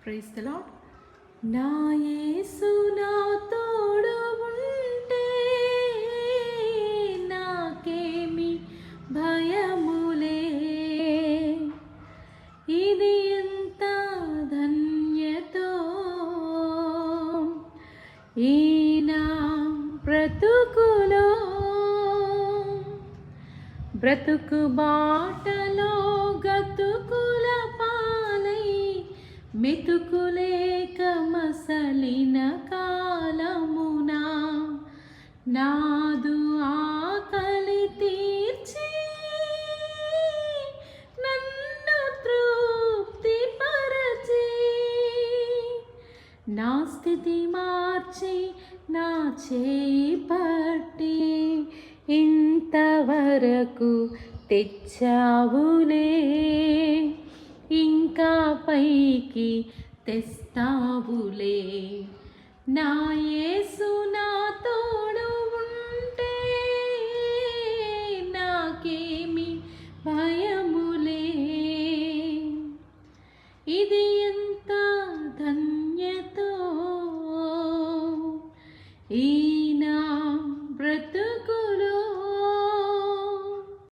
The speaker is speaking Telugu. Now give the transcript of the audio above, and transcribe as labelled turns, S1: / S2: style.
S1: Praise the lord. నా యేసు నా తోడు ఉంటే నాకేమి భయములే. ఇది ఎంత ధన్యతో ఈ నా బ్రతుకులో, బ్రతుకు బాటలో గతుకుల పాలై మెతుకులేక మసలిన కాలమున నాదు ఆకలి తీర్చి నన్ను తృప్తి పరచి నా స్థితి మార్చి నా చేయి పట్టి ఇంతవరకు తెచ్చావులే, ఇంకా పైకి తెస్తావులే. నా యేసు నా తోడు ఉంటే నాకేమి భయములే. ఇది